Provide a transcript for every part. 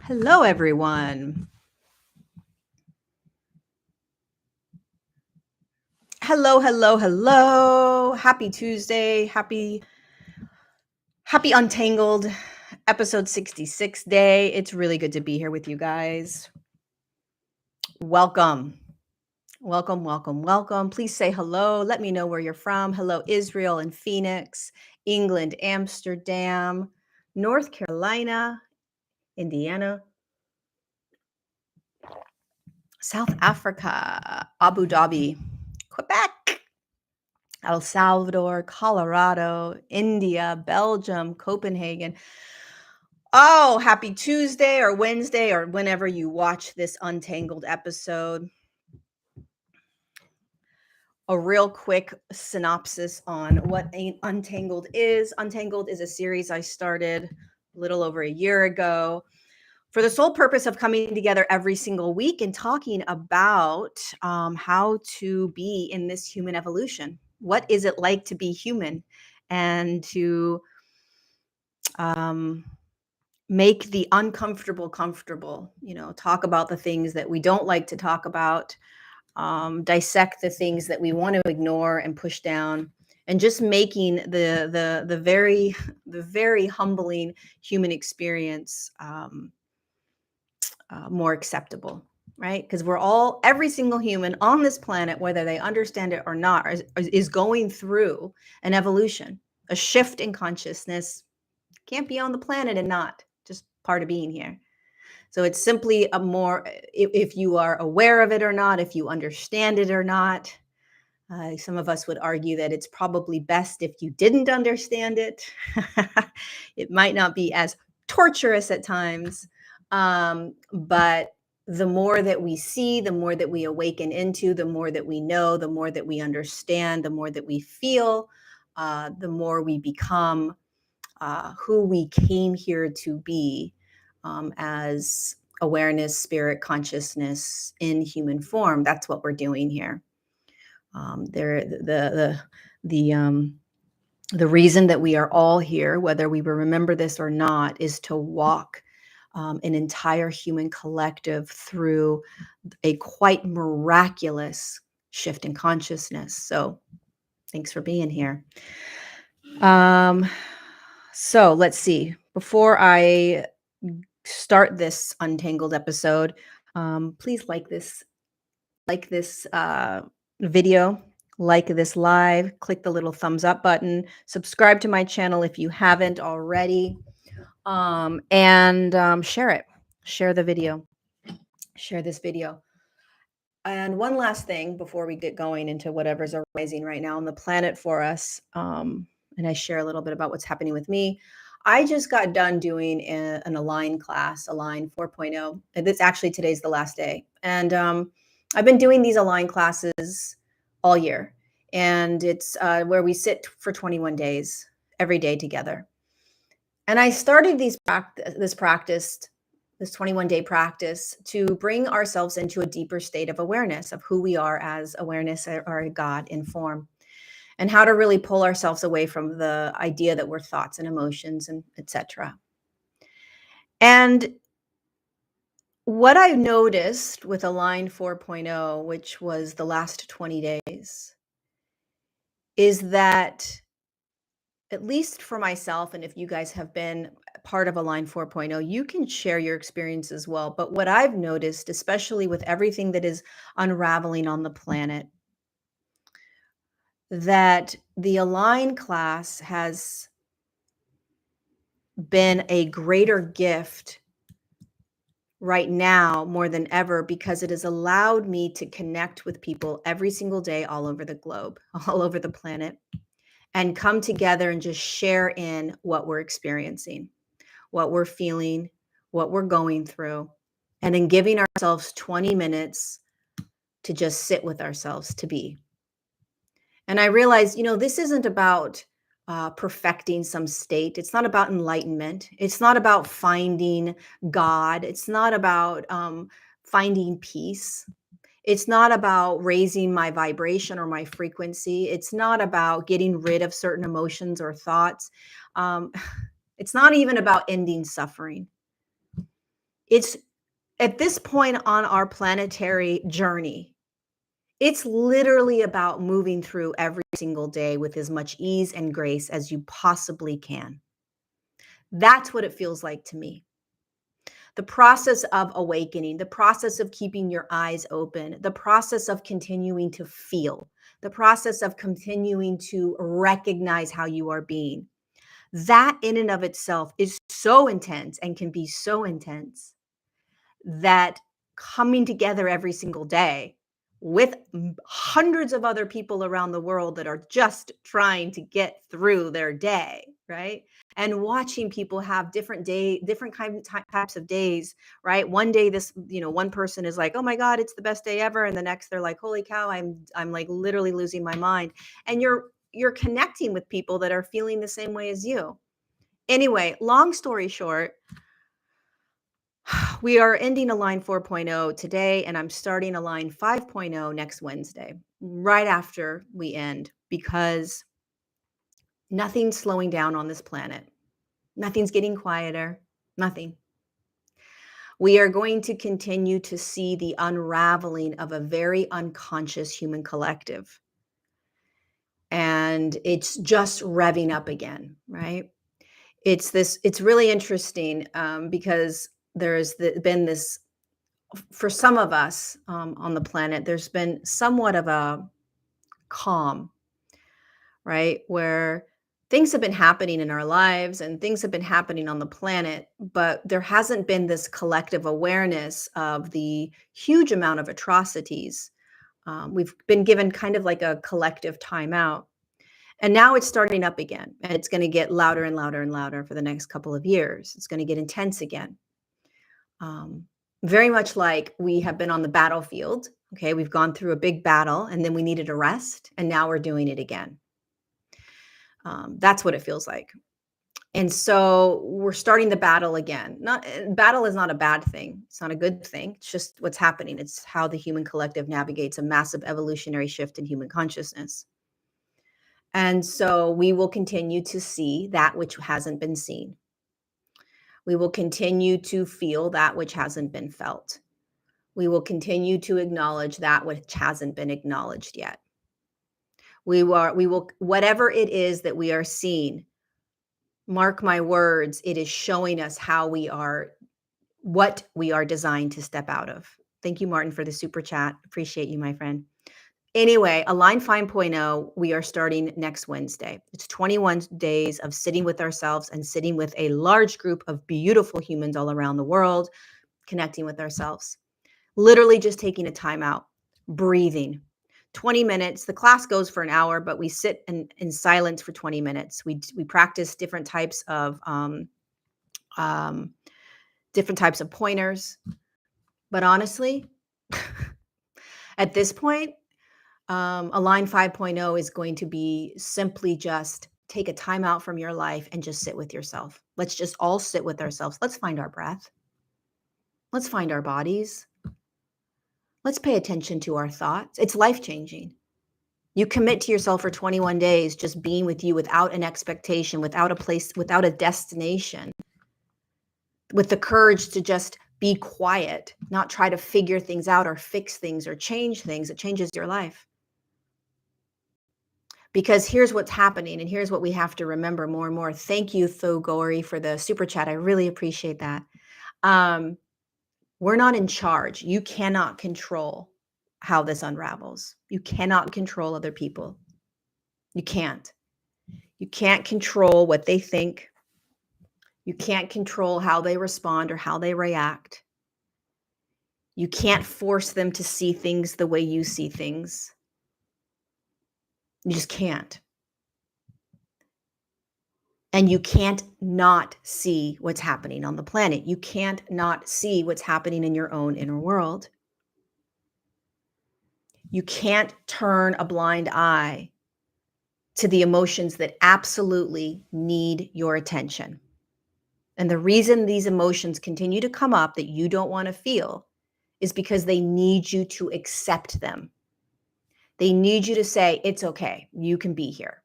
Hello, everyone. Hello, hello, hello. Happy Tuesday. Happy Untangled episode 66 day. It's really good to be here with you guys. Welcome. Welcome, welcome, welcome. Please say hello. Let me know where you're from. Hello, Israel and Phoenix, England, Amsterdam, North Carolina, Indiana, South Africa, Abu Dhabi, Quebec, El Salvador, Colorado, India, Belgium, Copenhagen. Oh, happy Tuesday or Wednesday or whenever you watch this Untangled episode. A real quick synopsis on what Untangled is. Untangled is a series I started a little over a year ago for the sole purpose of coming together every single week and talking about how to be in this human evolution. What is it like to be human? And to make the uncomfortable comfortable, talk about the things that we don't like to talk about, dissect the things that we want to ignore and push down, and just making the very humbling human experience more acceptable, right? Because every single human on this planet, whether they understand it or not, is going through an evolution, a shift in consciousness. Can't be on the planet and not just part of being here. So it's simply a more, if you are aware of it or not, if you understand it or not. Some of us would argue that it's probably best if you didn't understand it. It might not be as torturous at times, but the more that we see, the more that we awaken into, the more that we know, the more that we understand, the more that we feel, the more we become who we came here to be as awareness, spirit, consciousness in human form. That's what we're doing here. The reason that we are all here, whether we remember this or not, is to walk an entire human collective through a quite miraculous shift in consciousness. So thanks for being here. So let's see. Before I start this Untangled episode, please like this video, like this live, click the little thumbs up button, subscribe to my channel if you haven't already, and share it. Share the video. Share this video. And one last thing before we get going into whatever's arising right now on the planet for us, and I share a little bit about what's happening with me. I just got done doing an Align class, Align 4.0. And this actually, today's the last day. And I've been doing these Align classes all year. And it's where we sit for 21 days, every day together. And I started this 21-day practice to bring ourselves into a deeper state of awareness of who we are as awareness or God in form, and how to really pull ourselves away from the idea that we're thoughts and emotions and etc. And what I've noticed with Align 4.0, which was the last 20 days, is that, at least for myself, and if you guys have been part of Align 4.0, you can share your experience as well. But what I've noticed, especially with everything that is unraveling on the planet, that the Align class has been a greater gift right now more than ever, because it has allowed me to connect with people every single day all over the globe, all over the planet, and come together and just share in what we're experiencing, what we're feeling, what we're going through, and then giving ourselves 20 minutes to just sit with ourselves, to be. And I realized, this isn't about perfecting some state. It's not about enlightenment. It's not about finding God. It's not about finding peace. It's not about raising my vibration or my frequency. It's not about getting rid of certain emotions or thoughts. It's not even about ending suffering. It's at this point on our planetary journey, it's literally about moving through every single day with as much ease and grace as you possibly can. That's what it feels like to me. The process of awakening, the process of keeping your eyes open, the process of continuing to feel, the process of continuing to recognize how you are being. That in and of itself is so intense and can be so intense that coming together every single day with hundreds of other people around the world that are just trying to get through their day, right? And watching people have different types of days, right? One day one person is like, "Oh my God, it's the best day ever." And the next they're like, "Holy cow, I'm like literally losing my mind." And you're connecting with people that are feeling the same way as you. Anyway, long story short, we are ending Align 4.0 today, and I'm starting Align 5.0 next Wednesday, right after we end, because nothing's slowing down on this planet. Nothing's getting quieter. Nothing. We are going to continue to see the unraveling of a very unconscious human collective. And it's just revving up again, right? It's really interesting because been this for some of us on the planet, there's been somewhat of a calm, right? Where things have been happening in our lives and things have been happening on the planet, but there hasn't been this collective awareness of the huge amount of atrocities. We've been given kind of like a collective timeout. And now it's starting up again, and it's going to get louder and louder and louder for the next couple of years. It's going to get intense again. Um, Very much like we have been on the battlefield. Okay, we've gone through a big battle and then we needed a rest, and now we're doing it again. That's what it feels like. And so we're starting the battle again. Battle is not a bad thing. It's not a good thing. It's just what's happening. It's how the human collective navigates a massive evolutionary shift in human consciousness. And so we will continue to see that which hasn't been seen. We will continue to feel that which hasn't been felt. We will continue to acknowledge that which hasn't been acknowledged yet. We will, whatever it is that we are seeing, mark my words, it is showing us what we are designed to step out of. Thank you, Martin, for the super chat. Appreciate you, my friend. Anyway, Align 5.0, we are starting next Wednesday. It's 21 days of sitting with ourselves and sitting with a large group of beautiful humans all around the world, connecting with ourselves. Literally just taking a time out, breathing. 20 minutes. The class goes for an hour, but we sit in silence for 20 minutes. We practice different types of pointers. But honestly, at this point, Align 5.0 is going to be simply just take a time out from your life and just sit with yourself. Let's just all sit with ourselves. Let's find our breath. Let's find our bodies. Let's pay attention to our thoughts. It's life-changing. You commit to yourself for 21 days, just being with you without an expectation, without a place, without a destination, with the courage to just be quiet, not try to figure things out or fix things or change things. It changes your life. Because here's what's happening, and here's what we have to remember more and more. Thank you, Thogori, for the super chat. I really appreciate that. We're not in charge. You cannot control how this unravels. You cannot control other people. You can't. You can't control what they think. You can't control how they respond or how they react. You can't force them to see things the way you see things. You just can't. And you can't not see what's happening on the planet. You can't not see what's happening in your own inner world. You can't turn a blind eye to the emotions that absolutely need your attention. And the reason these emotions continue to come up that you don't want to feel is because they need you to accept them. They need you to say, it's okay, you can be here.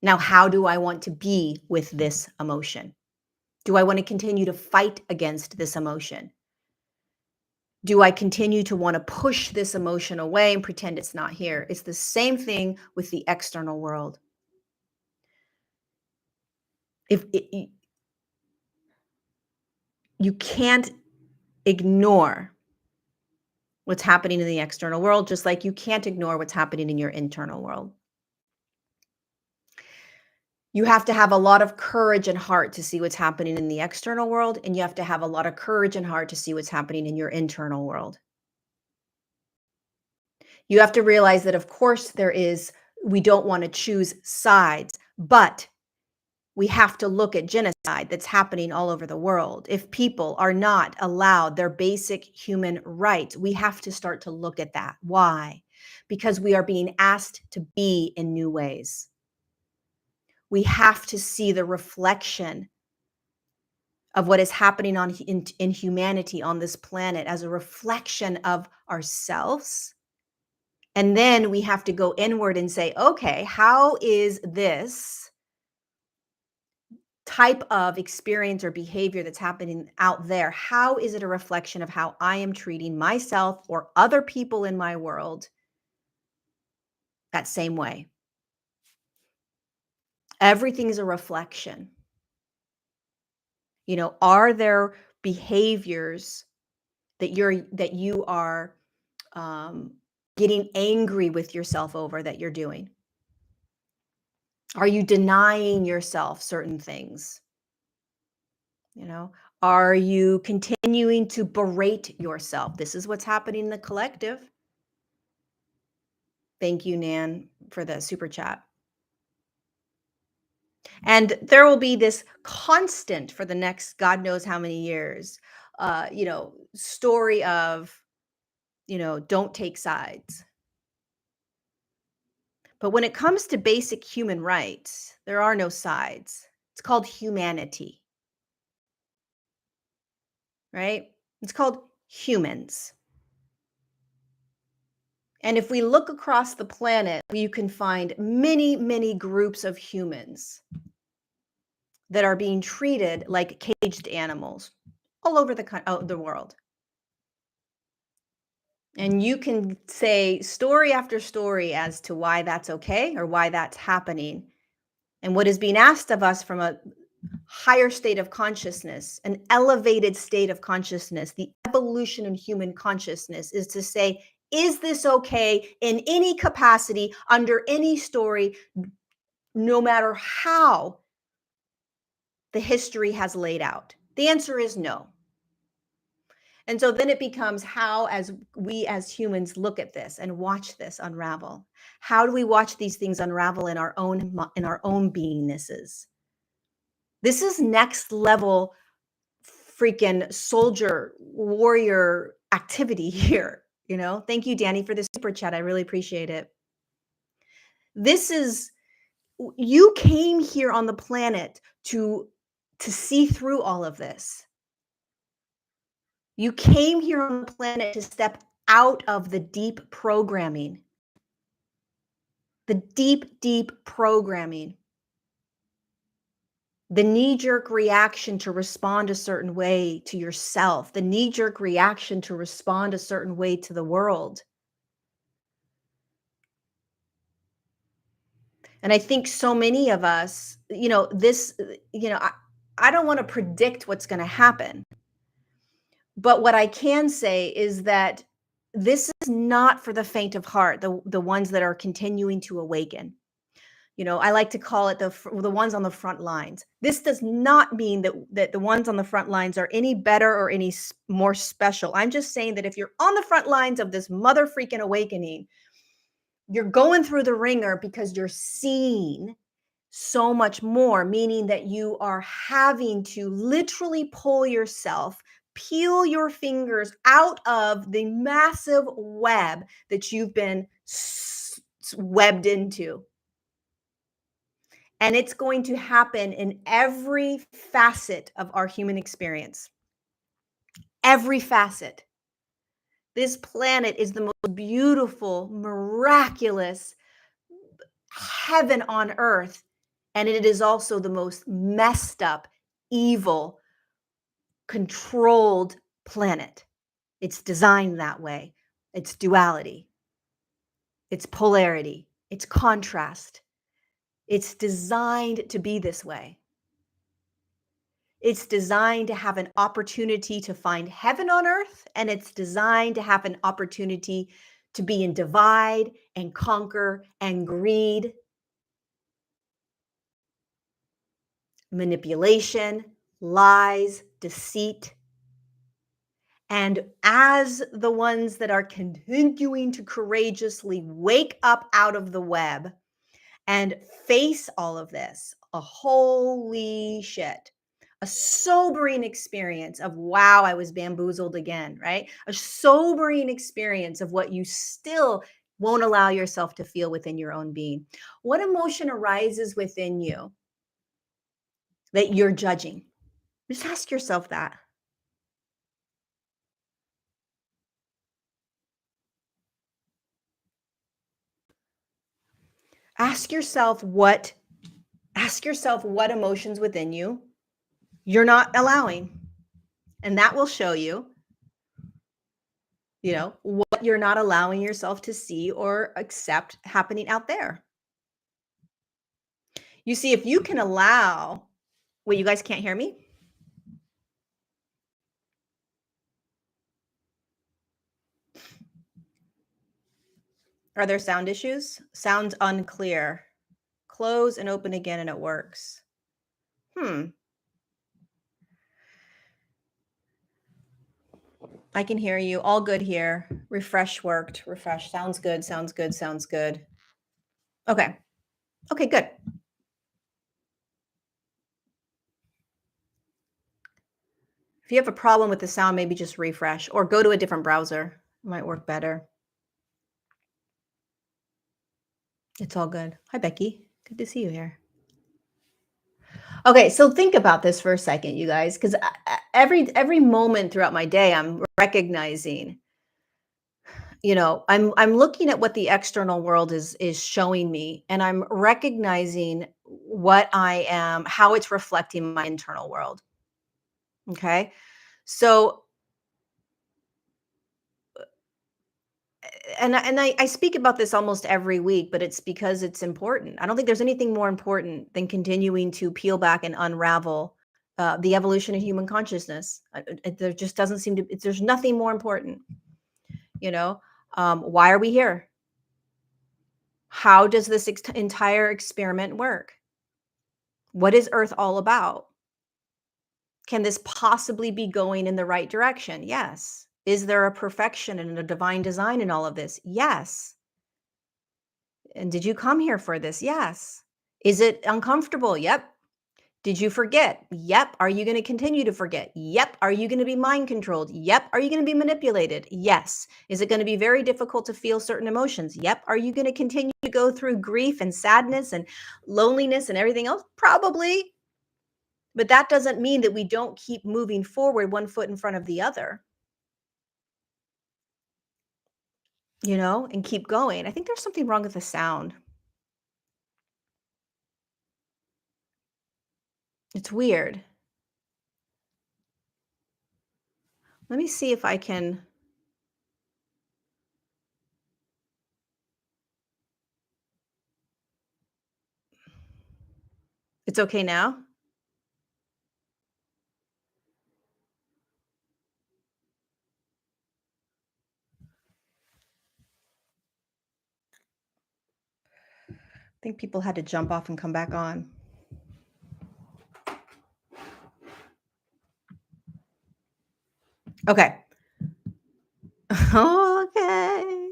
Now, how do I want to be with this emotion? Do I want to continue to fight against this emotion? Do I continue to want to push this emotion away and pretend it's not here? It's the same thing with the external world. If you can't ignore what's happening in the external world, just like you can't ignore what's happening in your internal world. You have to have a lot of courage and heart to see what's happening in the external world, and you have to have a lot of courage and heart to see what's happening in your internal world. You have to realize that, of course, we don't want to choose sides, but we have to look at genocide that's happening all over the world. If people are not allowed their basic human rights, we have to start to look at that. Why? Because we are being asked to be in new ways. We have to see the reflection of what is happening in humanity on this planet as a reflection of ourselves. And then we have to go inward and say, okay, how is this type of experience or behavior that's happening out there, how is it a reflection of how I am treating myself or other people in my world that same way? Everything is a reflection. Are there behaviors that you are getting angry with yourself over that you're doing? Are you denying yourself certain things? Are you continuing to berate yourself? This is what's happening in the collective. Thank you, Nan, for the super chat. And there will be this constant for the next God knows how many years, story of, don't take sides. But when it comes to basic human rights, there are no sides. It's called humanity, right? It's called humans. And if we look across the planet, you can find many, many groups of humans that are being treated like caged animals all over the world. And you can say story after story as to why that's okay or why that's happening. And what is being asked of us from a higher state of consciousness, an elevated state of consciousness, the evolution in human consciousness is to say, is this okay in any capacity, under any story, no matter how the history has laid out? The answer is no. And so then it becomes how, as we as humans look at this and watch this unravel, how do we watch these things unravel in our own beingnesses? This is next level freaking soldier warrior activity here. Thank you, Danny, for the super chat. I really appreciate it. You came here on the planet to see through all of this. You came here on the planet to step out of the deep programming. The deep, deep programming. The knee-jerk reaction to respond a certain way to yourself. The knee-jerk reaction to respond a certain way to the world. And I think so many of us, I don't want to predict what's going to happen. But what I can say is that this is not for the faint of heart, the ones that are continuing to awaken. I like to call it the ones on the front lines. This does not mean that the ones on the front lines are any better or any more special. I'm just saying that if you're on the front lines of this mother freaking awakening, you're going through the ringer because you're seeing so much more, meaning that you are having to literally pull yourself, peel your fingers out of the massive web that you've been webbed into. And it's going to happen in every facet of our human experience. Every facet. This planet is the most beautiful, miraculous heaven on earth. And it is also the most messed up, evil, controlled planet. It's designed that way. It's duality. It's polarity. It's contrast. It's designed to be this way. It's designed to have an opportunity to find heaven on earth, and it's designed to have an opportunity to be in divide and conquer and greed, manipulation, lies, deceit. And as the ones that are continuing to courageously wake up out of the web and face all of this, a holy shit, a sobering experience of, wow, I was bamboozled again, right? A sobering experience of what you still won't allow yourself to feel within your own being. What emotion arises within you that you're judging? Just ask yourself that. Ask yourself what emotions within you're not allowing. And that will show you, what you're not allowing yourself to see or accept happening out there. You see, if you can allow, wait, you guys can't hear me? Are there sound issues? Sounds unclear. Close and open again and it works. I can hear you. All good here. Refresh worked. Refresh. Sounds good. Sounds good. Sounds good. Okay. Okay, good. If you have a problem with the sound, maybe just refresh or go to a different browser. It might work better. It's all good. Hi, Becky. Good to see you here. Okay, so think about this for a second, you guys, because every moment throughout my day, I'm recognizing, I'm looking at what the external world is showing me, and I'm recognizing what I am, how it's reflecting my internal world. Okay, so I speak about this almost every week, but it's because it's important. I don't think there's anything more important than continuing to peel back and unravel the evolution of human consciousness. There just doesn't seem to. There's nothing more important. Why are we here? How does this entire experiment work? What is Earth all about? Can this possibly be going in the right direction? Yes. Is there a perfection and a divine design in all of this? Yes. And did you come here for this? Yes. Is it uncomfortable? Yep. Did you forget? Yep. Are you going to continue to forget? Yep. Are you going to be mind controlled? Yep. Are you going to be manipulated? Yes. Is it going to be very difficult to feel certain emotions? Yep. Are you going to continue to go through grief and sadness and loneliness and everything else? Probably. But that doesn't mean that we don't keep moving forward one foot in front of the other, and keep going. I think there's something wrong with the sound. It's weird. Let me see if I can. It's okay now? I think people had to jump off and come back on. Okay. Okay.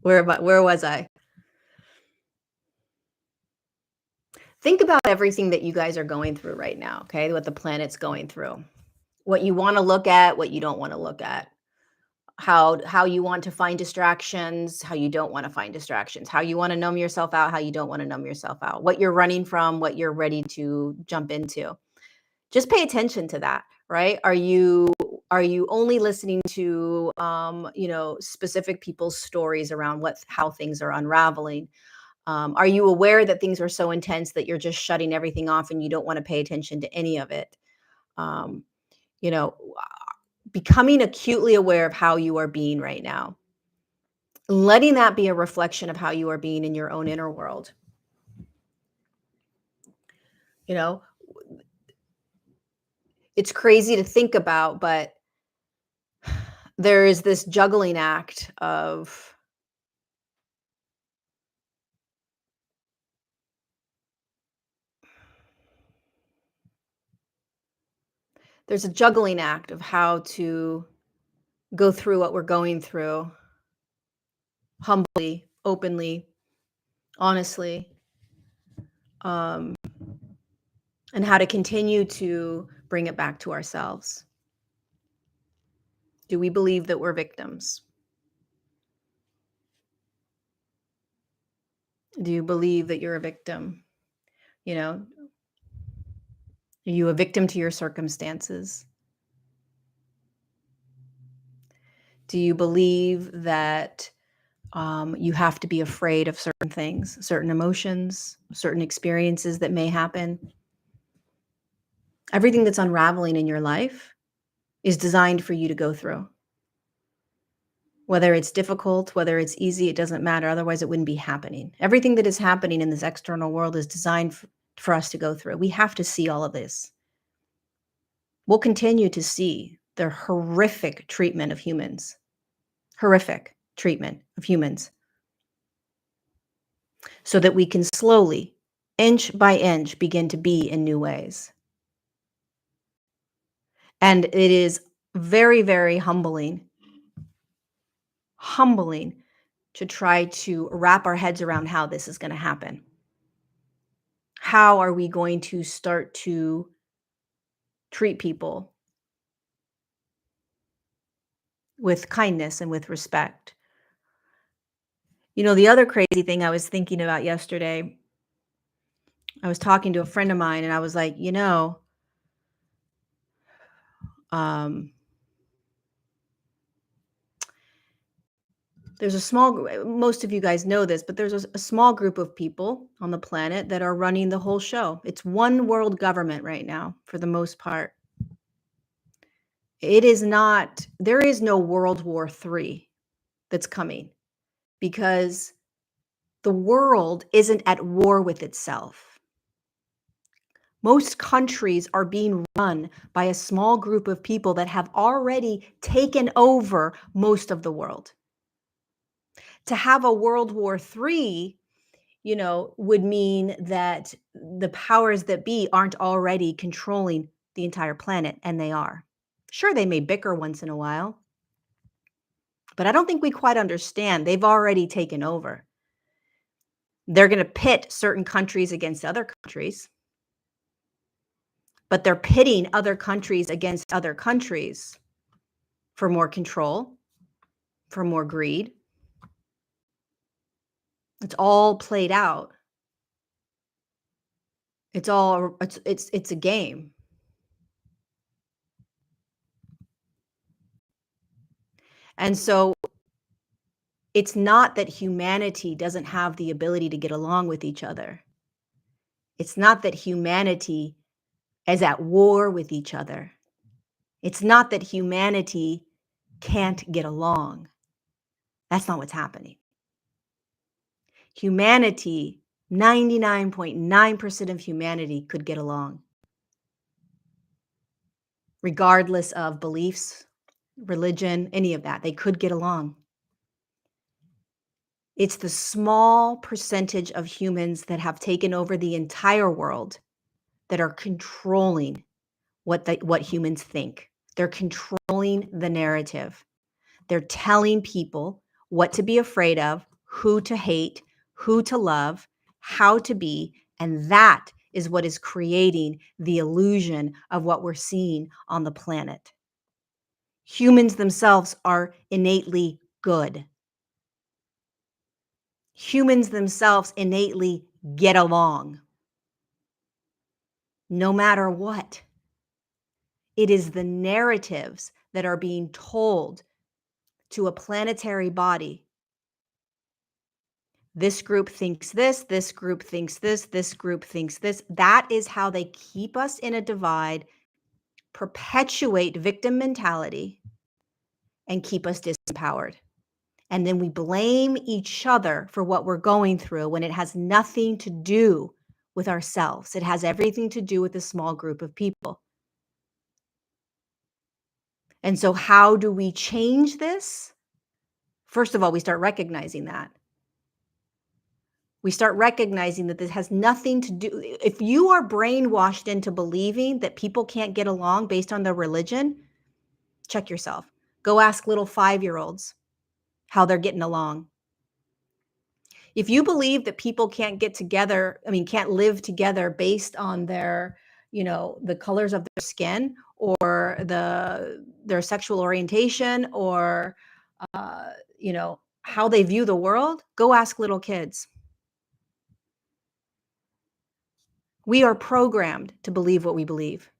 Where was I? Think about everything that you guys are going through right now, okay? What the planet's going through. What you want to look at, what you don't want to look at. How you want to find distractions, how you don't want to find distractions. How you want to numb yourself out, how you don't want to numb yourself out. What you're running from, what you're ready to jump into. Just pay attention to that, right? Are you only listening to specific people's stories around how things are unraveling? Are you aware that things are so intense that you're just shutting everything off and you don't want to pay attention to any of it? Um, you know, becoming acutely aware of how you are being right now, letting that be a reflection of how you are being in your own inner world. You know, it's crazy to think about, but there is this juggling act of there's a juggling act of how to go through what we're going through humbly, openly, honestly, um, and how to continue to bring it back to ourselves. Do we believe that we're victims? Do you believe that you're a victim? You know, are you a victim to your circumstances? Do you believe that you have to be afraid of certain things, certain emotions, certain experiences that may happen? Everything that's unraveling in your life is designed for you to go through. Whether it's difficult, whether it's easy, it doesn't matter. Otherwise, it wouldn't be happening. Everything that is happening in this external world is designed for us to go through. We have to see all of this. We'll continue to see the horrific treatment of humans, horrific treatment of humans, so that we can slowly, inch by inch, begin to be in new ways. And it is very, very humbling to try to wrap our heads around how this is going to happen. How are we going to start to treat people with kindness and with respect? You know, the other crazy thing I was thinking about yesterday, I was talking to a friend of mine and I was like, um, there's a most of you guys know this, but there's a small group of people on the planet that are running the whole show. It's one world government right now, for the most part. It is not, there is no World War III that's coming, because the world isn't at war with itself. Most countries are being run by a small group of people that have already taken over most of the world. To have a World War III, would mean that the powers that be aren't already controlling the entire planet, and they are. Sure, they may bicker once in a while, but I don't think we quite understand. They've already taken over. They're going to pit certain countries against other countries, but they're pitting other countries against other countries for more control, for more greed. It's all played out. It's a game. And so it's not that humanity doesn't have the ability to get along with each other. It's not that humanity is at war with each other. It's not that humanity can't get along. That's not what's happening. Humanity, 99.9% of humanity could get along, regardless of beliefs, religion, any of that. They could get along. It's the small percentage of humans that have taken over the entire world that are controlling what humans think. They're controlling the narrative. They're telling people what to be afraid of, who to hate, who to love, how to be, and that is what is creating the illusion of what we're seeing on the planet. Humans themselves are innately good. Humans themselves innately get along, no matter what. It is the narratives that are being told to a planetary body This group thinks this group thinks this group thinks this. That is how they keep us in a divide, perpetuate victim mentality, and keep us disempowered. And then we blame each other for what we're going through when it has nothing to do with ourselves. It has everything to do with a small group of people. And so how do we change this? First of all, we start recognizing that. We start recognizing that this has nothing to do. If you are brainwashed into believing that people can't get along based on their religion, check yourself. Go ask little 5-year-olds how they're getting along. If you believe that people can't get together, can't live together based on their, the colors of their skin or their sexual orientation or, how they view the world, go ask little kids. We are programmed to believe what we believe.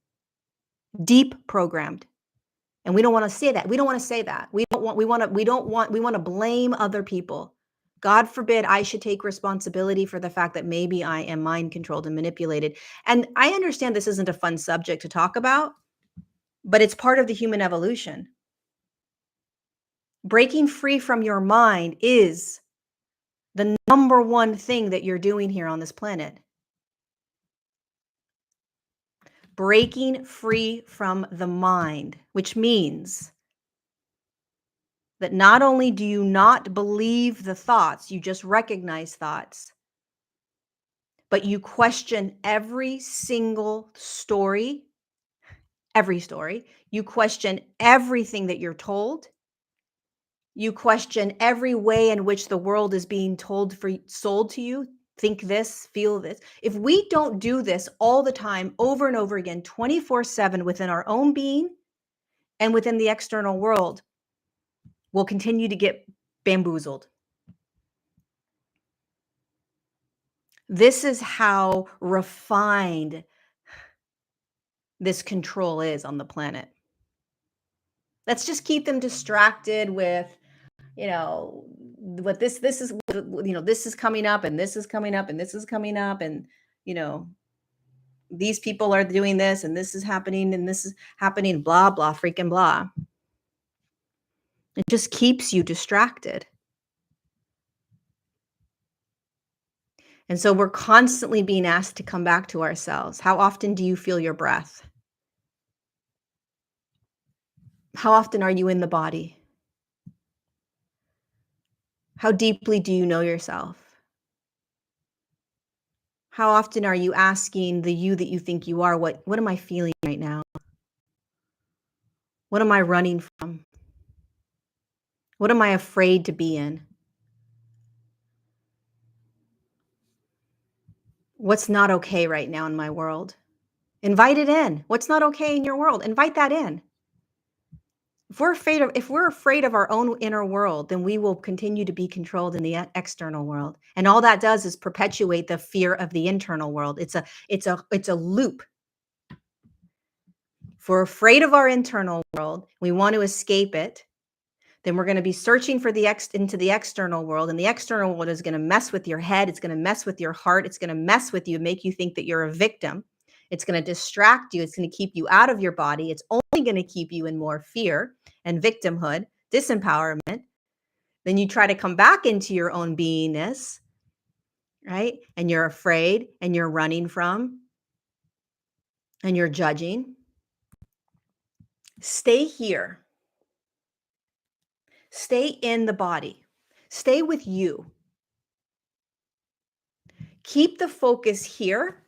Deep programmed. And we don't want to say that. We don't want to say that. We want to blame other people. God forbid I should take responsibility for the fact that maybe I am mind controlled and manipulated. And I understand this isn't a fun subject to talk about, but it's part of the human evolution. Breaking free from your mind is the number one thing that you're doing here on this planet. Breaking free from the mind, which means that not only do you not believe the thoughts, you just recognize thoughts, but you question every single story, You question everything that you're told. You question every way in which the world is being sold to you. Think this, feel this. If we don't do this all the time, over and over again, 24/7 within our own being and within the external world, we'll continue to get bamboozled. This is how refined this control is on the planet. Let's just keep them distracted with, what this is, this is coming up and this is coming up and this is coming up and, these people are doing this and this is happening and this is happening, blah, blah, freaking blah. It just keeps you distracted. And so we're constantly being asked to come back to ourselves. How often do you feel your breath? How often are you in the body? How deeply do you know yourself? How often are you asking the you that you think you are, what am I feeling right now? What am I running from? What am I afraid to be in? What's not okay right now in my world? Invite it in. What's not okay in your world? Invite that in. If we're afraid of our own inner world, then we will continue to be controlled in the external world. And all that does is perpetuate the fear of the internal world. It's a loop. If we're afraid of our internal world, we want to escape it, then we're going to be searching for into the external world. And the external world is going to mess with your head. It's going to mess with your heart. It's going to mess with you, make you think that you're a victim. It's going to distract you. It's going to keep you out of your body. It's only going to keep you in more fear and victimhood, disempowerment. Then you try to come back into your own beingness, right? And you're afraid and you're running from and you're judging. Stay here. Stay in the body. Stay with you. Keep the focus here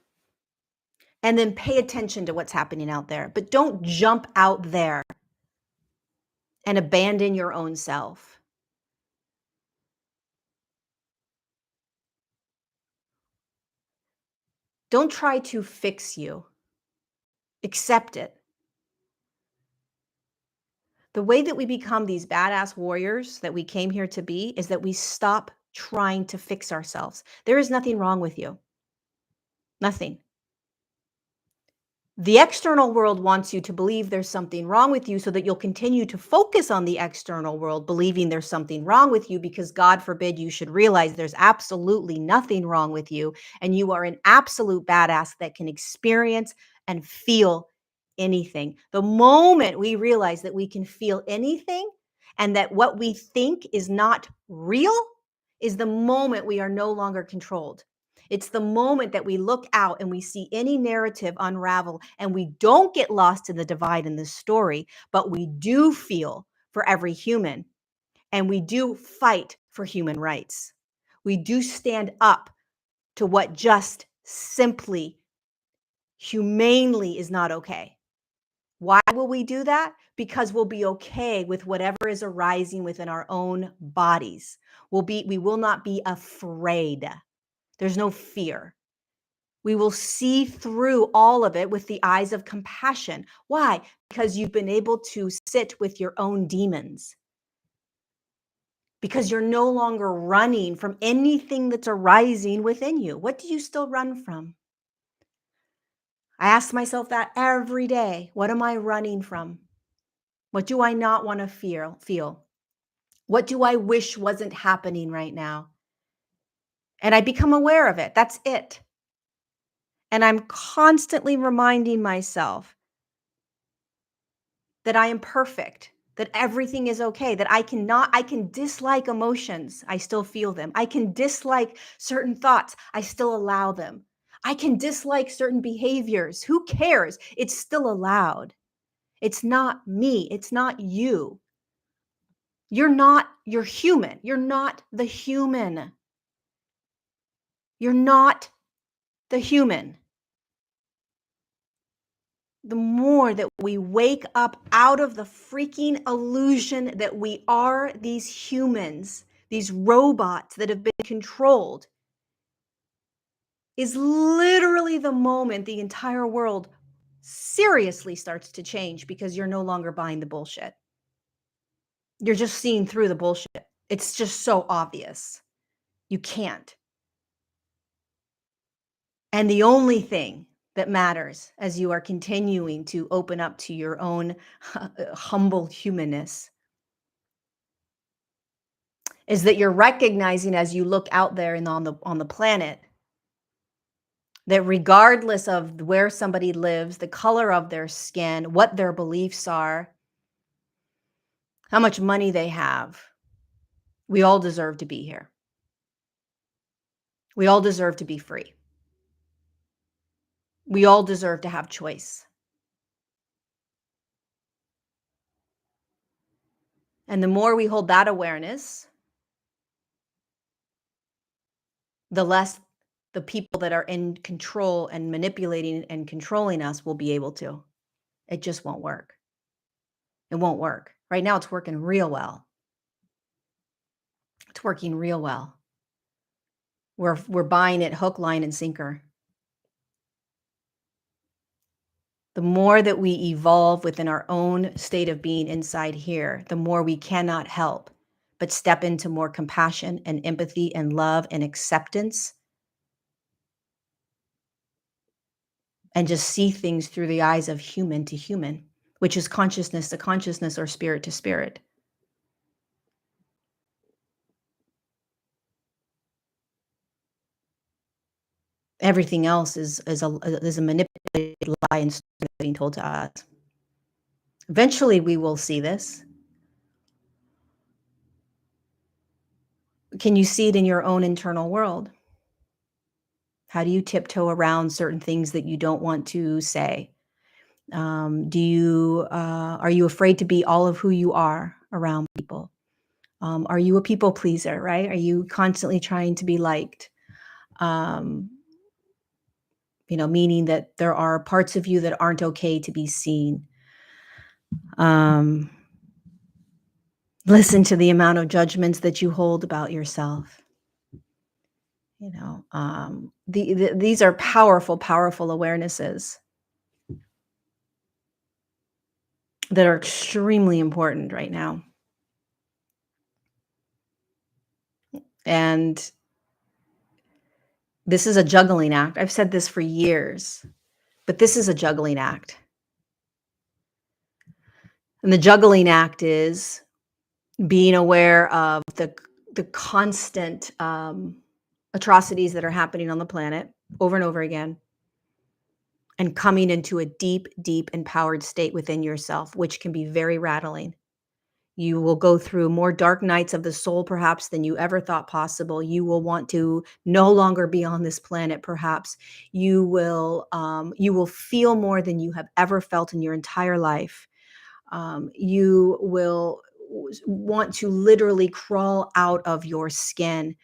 and then pay attention to what's happening out there. But don't jump out there and abandon your own self. Don't try to fix you. Accept it. The way that we become these badass warriors that we came here to be is that we stop trying to fix ourselves. There is nothing wrong with you. Nothing. The external world wants you to believe there's something wrong with you so that you'll continue to focus on the external world, believing there's something wrong with you, because God forbid you should realize there's absolutely nothing wrong with you. And you are an absolute badass that can experience and feel anything. The moment we realize that we can feel anything and that what we think is not real is the moment we are no longer controlled. It's the moment that we look out and we see any narrative unravel, and we don't get lost in the divide in the story, but we do feel for every human, and we do fight for human rights. We do stand up to what just simply, humanely is not okay. Why will we do that? Because we'll be okay with whatever is arising within our own bodies. We will not be afraid. There's no fear. We will see through all of it with the eyes of compassion. Why? Because you've been able to sit with your own demons. Because you're no longer running from anything that's arising within you. What do you still run from? I ask myself that every day. What am I running from? What do I not want to feel? What do I wish wasn't happening right now? And I become aware of it. That's it. And I'm constantly reminding myself that I am perfect, that everything is okay, that I can dislike emotions, I still feel them. I can dislike certain thoughts, I still allow them. I can dislike certain behaviors. Who cares? It's still allowed. It's not me. It's not you. You're human. You're not the human. You're not the human. The more that we wake up out of the freaking illusion that we are these humans, these robots that have been controlled, is literally the moment the entire world seriously starts to change, because you're no longer buying the bullshit. You're just seeing through the bullshit. It's just so obvious. You can't. And the only thing that matters as you are continuing to open up to your own humble humanness is that you're recognizing, as you look out there and on the planet, that regardless of where somebody lives, the color of their skin, what their beliefs are, how much money they have, we all deserve to be here. We all deserve to be free. We all deserve to have choice. And the more we hold that awareness, the less the people that are in control and manipulating and controlling us will be able to. It just won't work. It won't work. Right now, it's working real well. It's working real well. We're buying it hook, line, and sinker. The more that we evolve within our own state of being inside here, the more we cannot help but step into more compassion and empathy and love and acceptance, and just see things through the eyes of human to human, which is consciousness to consciousness or spirit to spirit. Everything else is a manipulated lie and story being told to us. Eventually, we will see this. Can you see it in your own internal world? How do you tiptoe around certain things that you don't want to say? Are you afraid to be all of who you are around people? Are you a people pleaser, right? Are you constantly trying to be liked? Meaning that there are parts of you that aren't okay to be seen. Listen to the amount of judgments that you hold about yourself. These are powerful, powerful awarenesses that are extremely important right now. And this is a juggling act. I've said this for years. But this is a juggling act. And the juggling act is being aware of the constant atrocities that are happening on the planet over and over again, and coming into a deep, deep empowered state within yourself, which can be very rattling. You will go through more dark nights of the soul, perhaps, than you ever thought possible. You will want to no longer be on this planet, perhaps. You will feel more than you have ever felt in your entire life. You will want to literally crawl out of your skin.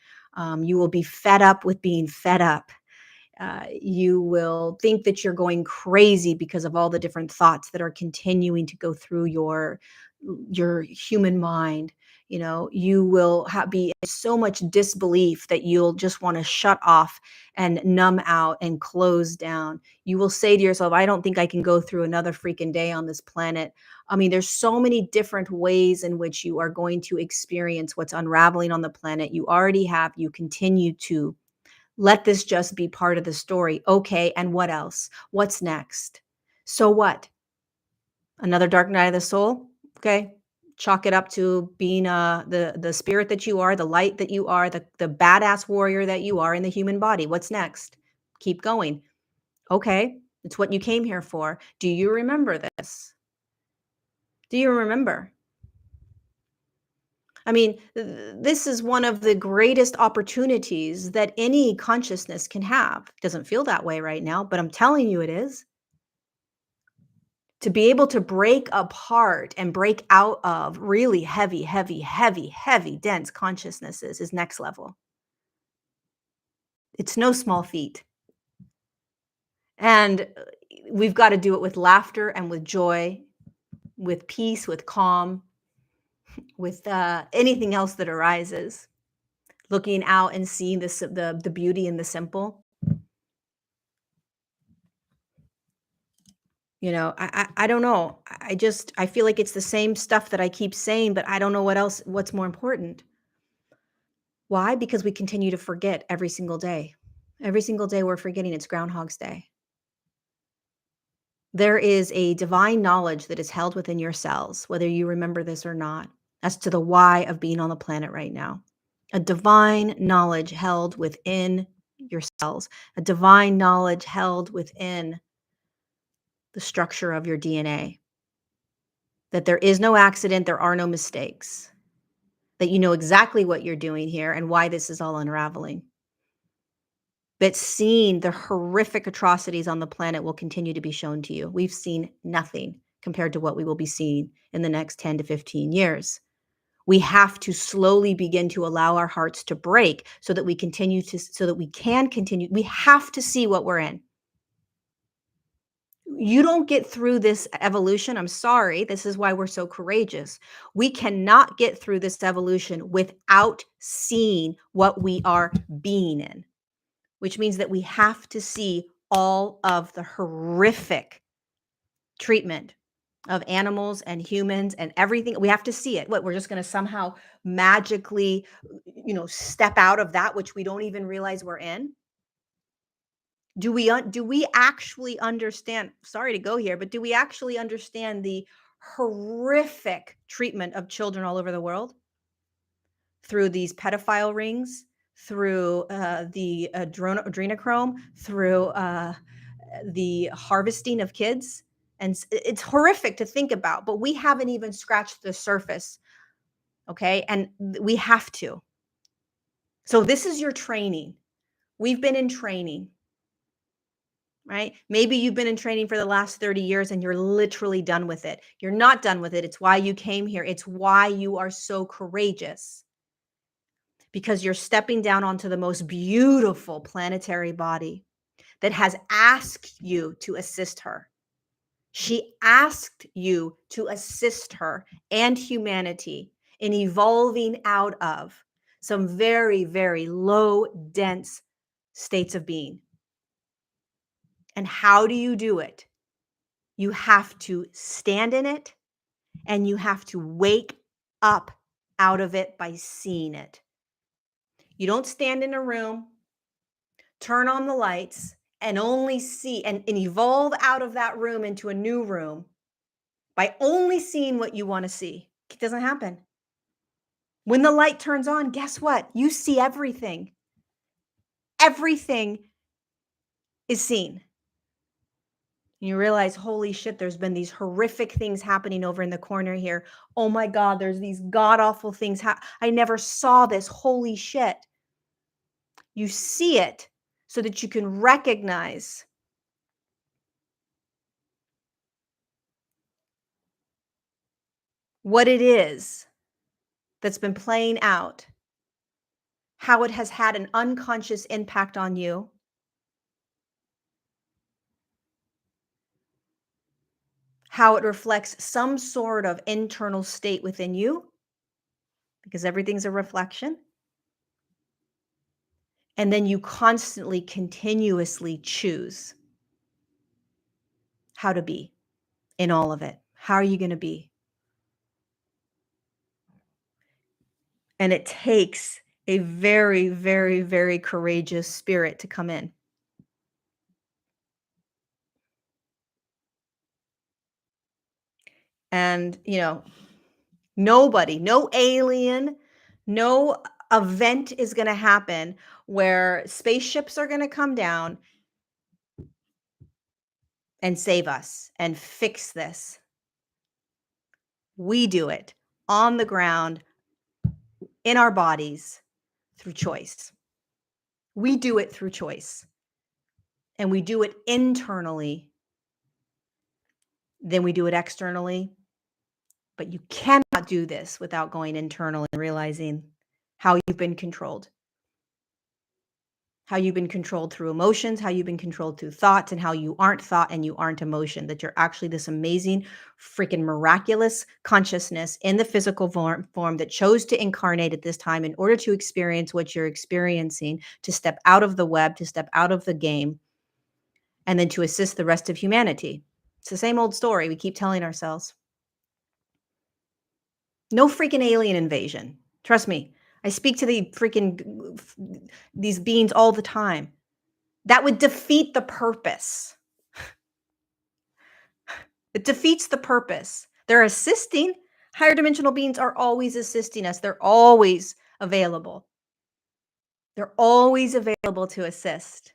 You will be fed up with being fed up. You will think that you're going crazy because of all the different thoughts that are continuing to go through your human mind. You will be in so much disbelief that you'll just want to shut off and numb out and close down. You will say to yourself, I don't think I can go through another freaking day on this planet. I mean, there's so many different ways in which you are going to experience what's unraveling on the planet. You already have, you continue to. Let this just be part of the story. Okay, and what else? What's next? So what? Another dark night of the soul? Okay. Chalk it up to being the spirit that you are, the light that you are, the badass warrior that you are in the human body. What's next? Keep going. Okay. It's what you came here for. Do you remember this? Do you remember? I mean, this is one of the greatest opportunities that any consciousness can have. Doesn't feel that way right now, but I'm telling you it is. To be able to break apart and break out of really heavy, heavy, heavy, heavy, dense consciousnesses is next level. It's no small feat. And we've got to do it with laughter and with joy, with peace, with calm, with anything else that arises. Looking out and seeing the beauty in the simple. I don't know. I feel like it's the same stuff that I keep saying, but I don't know what's more important. Why? Because we continue to forget every single day. Every single day we're forgetting it's Groundhog's Day. There is a divine knowledge that is held within your cells, whether you remember this or not, as to the why of being on the planet right now. A divine knowledge held within your cells, a divine knowledge held within the structure of your DNA. That there is no accident, there are no mistakes. That you know exactly what you're doing here and why this is all unraveling. But seeing the horrific atrocities on the planet will continue to be shown to you. We've seen nothing compared to what we will be seeing in the next 10 to 15 years. We have to slowly begin to allow our hearts to break so that we can continue. We have to see what we're in. You don't get through this evolution. I'm sorry. This is why we're so courageous. We cannot get through this evolution without seeing what we are being in, which means that we have to see all of the horrific treatment of animals and humans and everything. We have to see it. What, we're just going to somehow magically, step out of that which we don't even realize we're in? Do we actually understand? Sorry to go here, but do we actually understand the horrific treatment of children all over the world through these pedophile rings, through the adrenochrome, through the harvesting of kids? And it's horrific to think about, but we haven't even scratched the surface. Okay. And we have to. So this is your training. We've been in training, right? Maybe you've been in training for the last 30 years and you're literally done with it. You're not done with it. It's why you came here. It's why you are so courageous, because you're stepping down onto the most beautiful planetary body that has asked you to assist her. She asked you to assist her and humanity in evolving out of some very, very low, dense states of being. And how do you do it? You have to stand in it, and you have to wake up out of it by seeing it. You don't stand in a room, turn on the lights, and only see and evolve out of that room into a new room by only seeing what you want to see. It doesn't happen. When the light turns on, guess what? You see everything. Everything is seen. You realize, holy shit, there's been these horrific things happening over in the corner here. Oh my God, there's these god awful things. I never saw this. Holy shit. You see it so that you can recognize what it is that's been playing out, how it has had an unconscious impact on you, how it reflects some sort of internal state within you, because everything's a reflection. And then you constantly, continuously choose how to be in all of it. How are you going to be? And it takes a very, very, very courageous spirit to come in. And, nobody, no alien, no event is going to happen where spaceships are going to come down and save us and fix this. We do it on the ground, in our bodies, through choice. We do it through choice. And we do it internally, then we do it externally. But you cannot do this without going internal and realizing how you've been controlled. How you've been controlled through emotions, how you've been controlled through thoughts, and how you aren't thought and you aren't emotion, that you're actually this amazing, freaking miraculous consciousness in the physical form that chose to incarnate at this time in order to experience what you're experiencing, to step out of the web, to step out of the game, and then to assist the rest of humanity. It's the same old story we keep telling ourselves. No freaking alien invasion. Trust me. I speak to these beings all the time. That would defeat the purpose. It defeats the purpose. They're assisting. Higher dimensional beings are always assisting us. They're always available. They're always available to assist.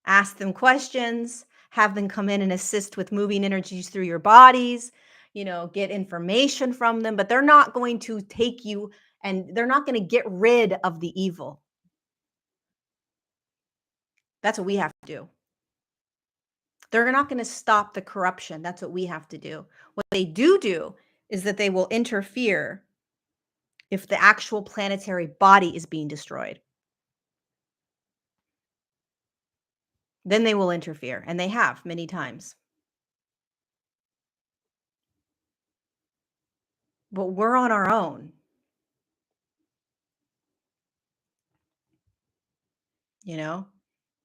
Ask them questions, have them come in and assist with moving energies through your bodies, get information from them, but they're not going to take you and they're not going to get rid of the evil. That's what we have to do. They're not going to stop the corruption. That's what we have to do. What they do is that they will interfere if the actual planetary body is being destroyed. Then they will interfere, and they have many times. But we're on our own.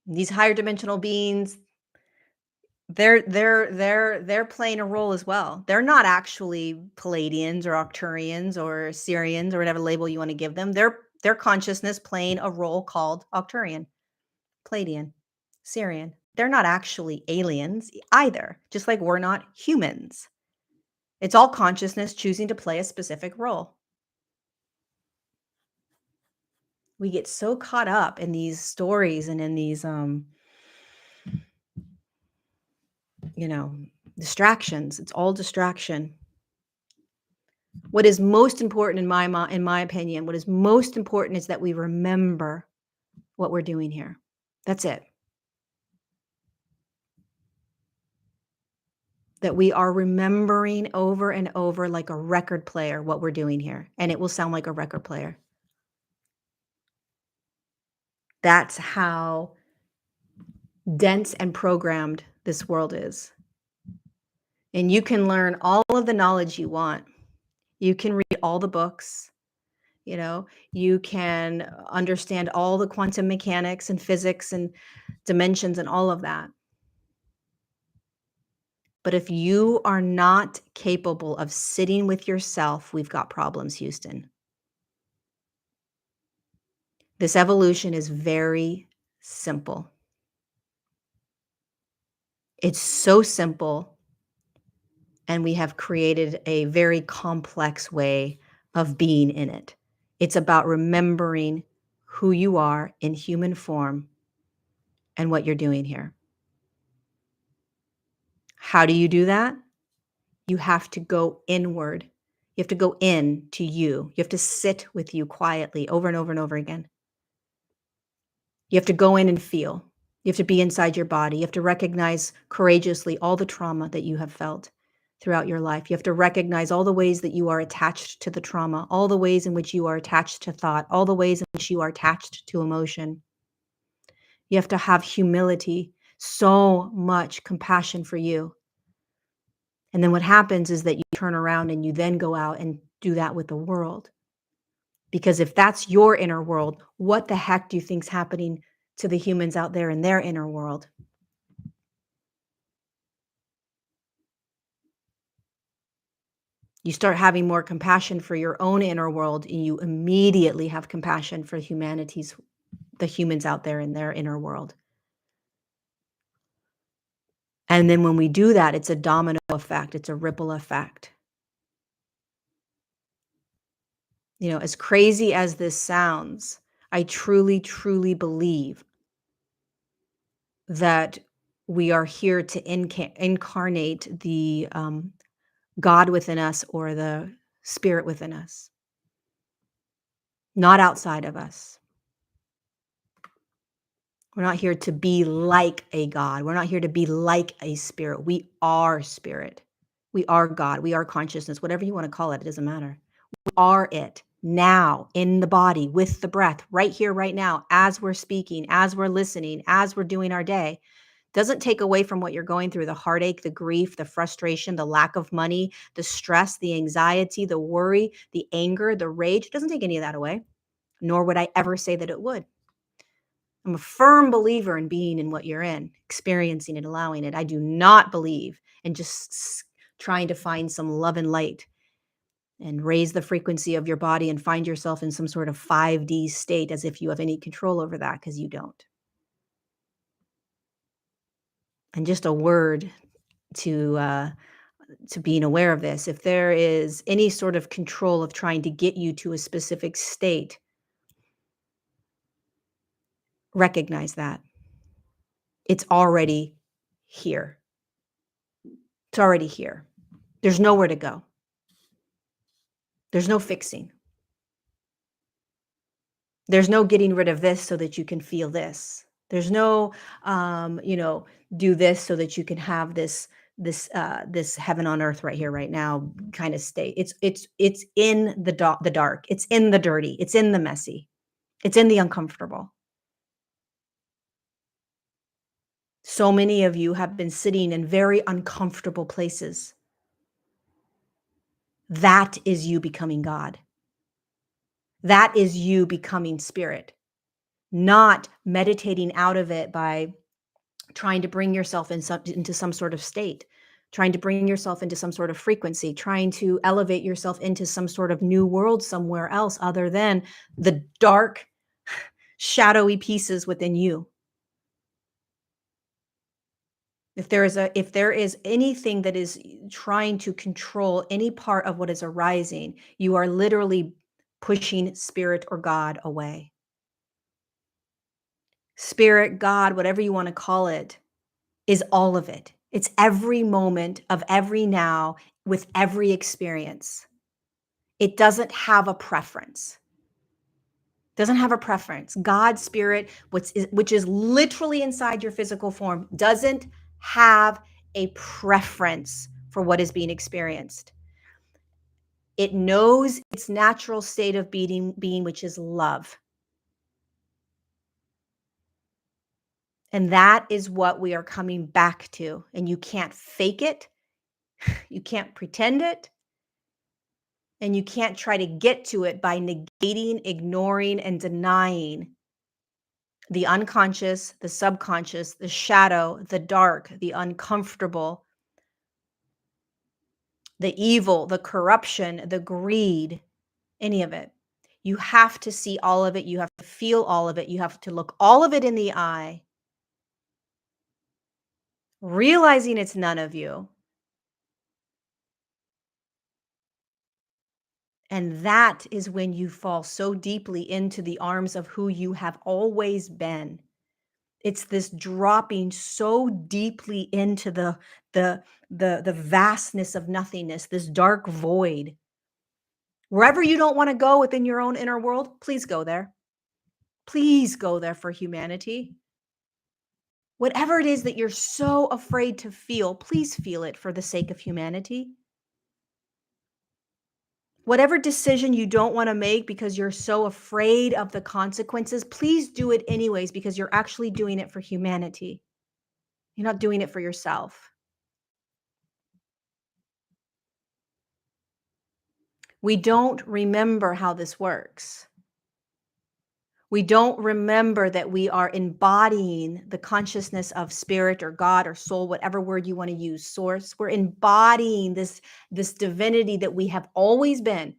These higher dimensional beings, they're playing a role as well. They're not actually Palladians or Octurians or Syrians or whatever label you want to give them. Their consciousness playing a role called Octurian, Palladian, Syrian. They're not actually aliens either, just like we're not humans. It's all consciousness choosing to play a specific role. We get so caught up in these stories and in these distractions. It's all distraction. What is most important in my opinion, what is most important is that we remember what we're doing here. That's it. That we are remembering over and over like a record player what we're doing here, and it will sound like a record player. That's how dense and programmed this world is. And you can learn all of the knowledge you want. You can read all the books. You can understand all the quantum mechanics and physics and dimensions and all of that. But if you are not capable of sitting with yourself, we've got problems, Houston. This evolution is very simple. It's so simple, and we have created a very complex way of being in it. It's about remembering who you are in human form and what you're doing here. How do you do that? You have to go inward. You have to go in to you. You have to sit with you quietly over and over and over again. You have to go in and feel. You have to be inside your body. You have to recognize courageously all the trauma that you have felt throughout your life. You have to recognize all the ways that you are attached to the trauma, all the ways in which you are attached to thought, all the ways in which you are attached to emotion. You have to have humility, so much compassion for you. And then what happens is that you turn around and you then go out and do that with the world. Because if that's your inner world, what the heck do you think's happening to the humans out there in their inner world? You start having more compassion for your own inner world, and you immediately have compassion for the humans out there in their inner world. And then when we do that, it's a domino effect, it's a ripple effect. You know, as crazy as this sounds, I truly, truly believe that we are here to incarnate the God within us or the spirit within us, not outside of us. We're not here to be like a God. We're not here to be like a spirit. We are spirit. We are God. We are consciousness, whatever you want to call it. It doesn't matter. We are it now in the body with the breath right here, right now, as we're speaking, as we're listening, as we're doing our day. Doesn't take away from what you're going through, the heartache, the grief, the frustration, the lack of money, the stress, the anxiety, the worry, the anger, the rage. It doesn't take any of that away, nor would I ever say that it would. I'm a firm believer in being in what you're in, experiencing it, allowing it. I do not believe in just trying to find some love and light and raise the frequency of your body and find yourself in some sort of 5D state as if you have any control over that, because you don't. And just a word to being aware of this. If there is any sort of control of trying to get you to a specific state, recognize that it's already here. It's already here. There's nowhere to go. There's no fixing. There's no getting rid of this so that you can feel this. There's no, do this so that you can have this heaven on earth right here, right now kind of state. It's in the dark. It's in the dirty. It's in the messy. It's in the uncomfortable. So many of you have been sitting in very uncomfortable places. That is you becoming God. That is you becoming spirit, not meditating out of it by trying to bring yourself into some sort of state, trying to bring yourself into some sort of frequency, trying to elevate yourself into some sort of new world somewhere else other than the dark, shadowy pieces within you. If there is anything that is trying to control any part of what is arising, you are literally pushing spirit or God away. Spirit, God, whatever you want to call it, is all of it. It's every moment of every now with every experience. It doesn't have a preference. Doesn't have a preference. God, spirit, which is literally inside your physical form, doesn't have a preference for what is being experienced. It knows its natural state of being, which is love. And that is what we are coming back to. And you can't fake it. You can't pretend it. And you can't try to get to it by negating, ignoring, and denying the unconscious, the subconscious, the shadow, the dark, the uncomfortable, the evil, the corruption, the greed, any of it. You have to see all of it. You have to feel all of it. You have to look all of it in the eye, realizing it's none of you. And that is when you fall so deeply into the arms of who you have always been. It's this dropping so deeply into the vastness of nothingness, this dark void. Wherever you don't want to go within your own inner world, please go there. Please go there for humanity. Whatever it is that you're so afraid to feel, please feel it for the sake of humanity. Whatever decision you don't want to make because you're so afraid of the consequences, please do it anyways because you're actually doing it for humanity. You're not doing it for yourself. We don't remember how this works. We don't remember that we are embodying the consciousness of spirit or God or soul, whatever word you want to use, source. We're embodying this divinity that we have always been,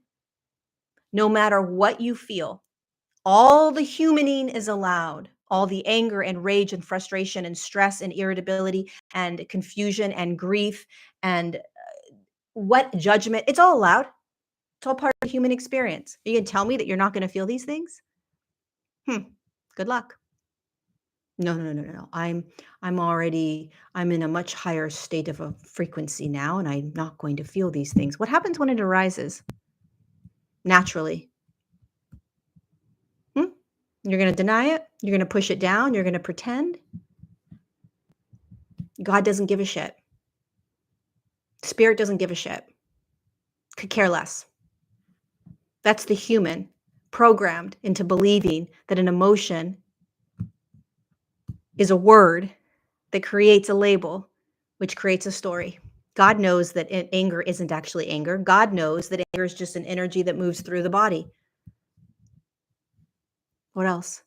no matter what you feel. All the humaning is allowed. All the anger and rage and frustration and stress and irritability and confusion and grief and what judgment, it's all allowed. It's all part of the human experience. You can tell me that you're not going to feel these things? Good luck. No, no, no, no, no. I'm in a much higher state of a frequency now, and I'm not going to feel these things. What happens when it arises? Naturally. You're going to deny it. You're going to push it down. You're going to pretend. God doesn't give a shit. Spirit doesn't give a shit. Could care less. That's the human programmed into believing that an emotion is a word that creates a label, which creates a story. God knows that anger isn't actually anger. God knows that anger is just an energy that moves through the body. What else?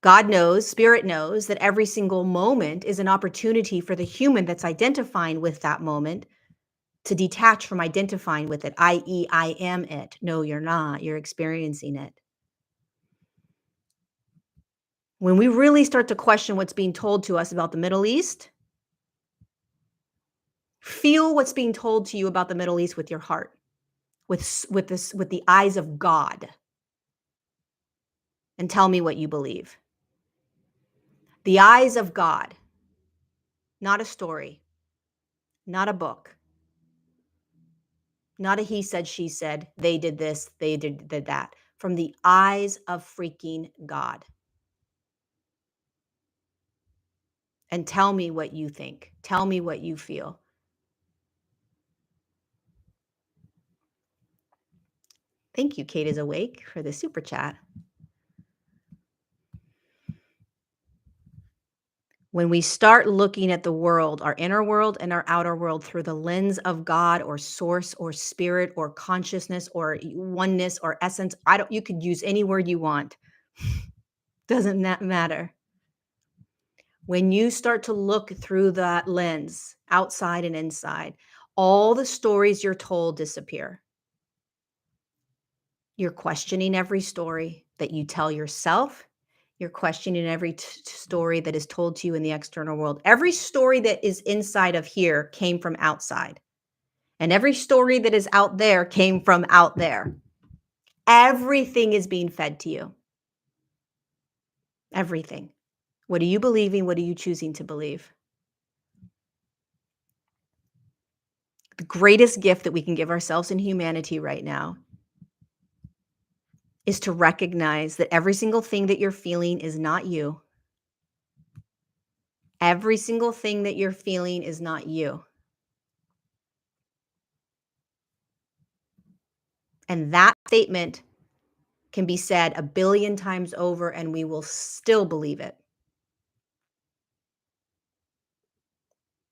God knows, spirit knows that every single moment is an opportunity for the human that's identifying with that moment to detach from identifying with it, i.e., I am it. No, you're not. You're experiencing it. When we really start to question what's being told to us about the Middle East, feel what's being told to you about the Middle East with your heart, with the eyes of God, and tell me what you believe. The eyes of God, not a story, not a book, not a he said, she said, they did this, they did that. From the eyes of freaking God. And tell me what you think. Tell me what you feel. Thank you, Kate is awake, for the super chat. When we start looking at the world, our inner world and our outer world, through the lens of God or source or spirit or consciousness or oneness or essence, you could use any word you want. Doesn't that matter? When you start to look through that lens, outside and inside, all the stories you're told disappear. You're questioning every story that you tell yourself. You're questioning every story that is told to you in the external world. Every story that is inside of here came from outside. And every story that is out there came from out there. Everything is being fed to you. Everything. What are you believing? What are you choosing to believe? The greatest gift that we can give ourselves in humanity right now is to recognize that every single thing that you're feeling is not you. Every single thing that you're feeling is not you. And that statement can be said 1 billion times over and we will still believe it.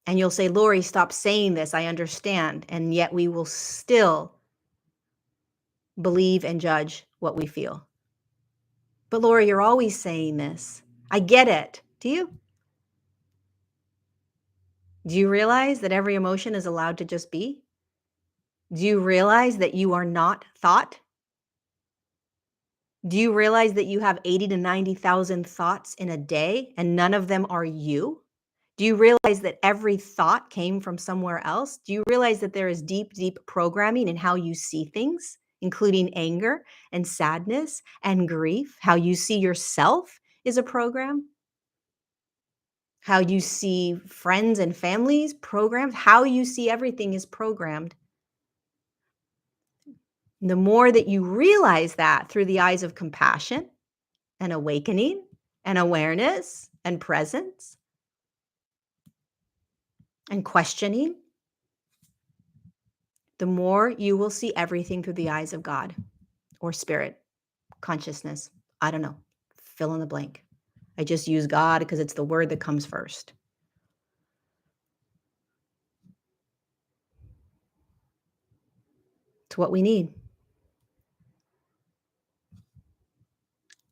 And you'll say, Lori, stop saying this. I understand. And yet we will still believe and judge what we feel. But Lori, you're always saying this. I get it. Do you? Do you realize that every emotion is allowed to just be? Do you realize that you are not thought? Do you realize that you have 80 to 90,000 thoughts in a day and none of them are you? Do you realize that every thought came from somewhere else? Do you realize that there is deep, deep programming in how you see things, including anger and sadness and grief? How you see yourself is a program. How you see friends and families programmed. How you see everything is programmed. The more that you realize that through the eyes of compassion and awakening and awareness and presence and questioning, the more you will see everything through the eyes of God or spirit, consciousness. I don't know. Fill in the blank. I just use God because it's the word that comes first. It's what we need.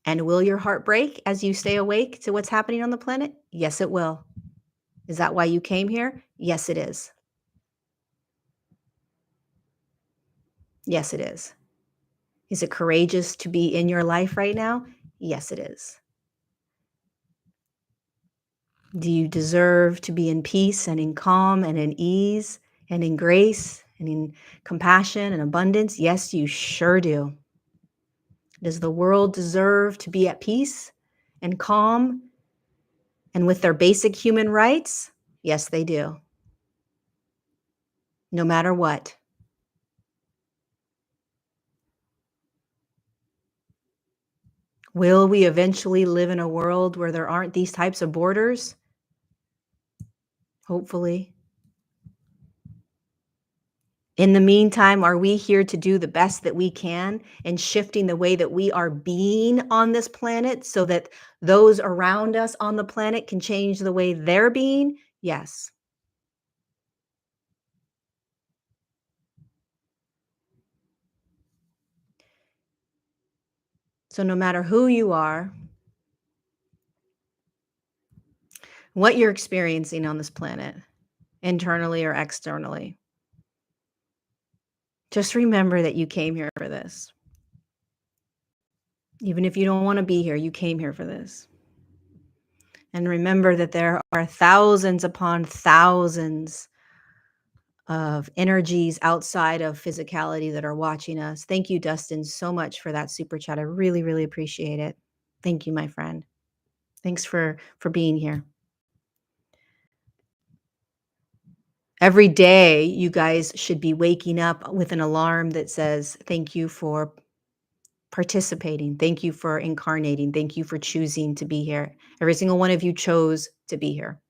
And will your heart break as you stay awake to what's happening on the planet? Yes, it will. Is that why you came here? Yes, it is. Yes, it is. Is it courageous to be in your life right now? Yes, it is. Do you deserve to be in peace and in calm and in ease and in grace and in compassion and abundance? Yes, you sure do. Does the world deserve to be at peace and calm and with their basic human rights? Yes, they do. No matter what. Will we eventually live in a world where there aren't these types of borders? Hopefully. In the meantime, are we here to do the best that we can in shifting the way that we are being on this planet so that those around us on the planet can change the way they're being? Yes. So no matter who you are, what you're experiencing on this planet, internally or externally, just remember that you came here for this. Even if you don't want to be here, you came here for this. And remember that there are thousands upon thousands of energies outside of physicality that are watching us. Thank you, Dustin, so much for that super chat. I really, really appreciate it. Thank you, my friend. Thanks for being here. Every day, you guys should be waking up with an alarm that says, thank you for participating. Thank you for incarnating. Thank you for choosing to be here. Every single one of you chose to be here.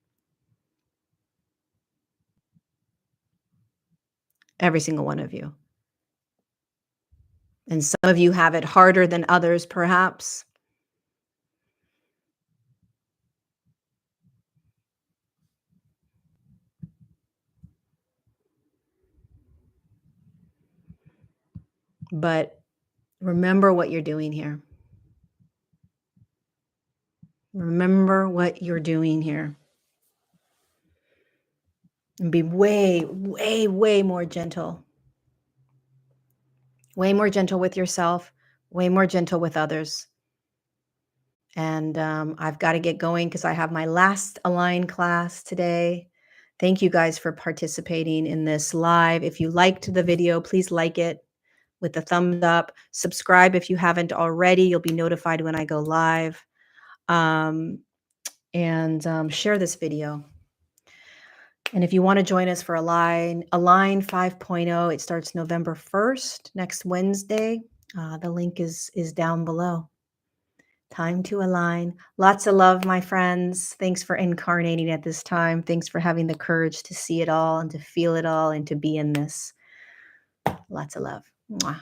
Every single one of you. And some of you have it harder than others, perhaps. But remember what you're doing here. Remember what you're doing here. And be way, way, way more gentle. Way more gentle with yourself. Way more gentle with others. And I've got to get going because I have my last Align class today. Thank you guys for participating in this live. If you liked the video, please like it with the thumbs up. Subscribe if you haven't already. You'll be notified when I go live. Share this video. And if you want to join us for Align 5.0, it starts November 1st, next Wednesday. The link is down below. Time to align. Lots of love, my friends. Thanks for incarnating at this time. Thanks for having the courage to see it all and to feel it all and to be in this. Lots of love. Mwah.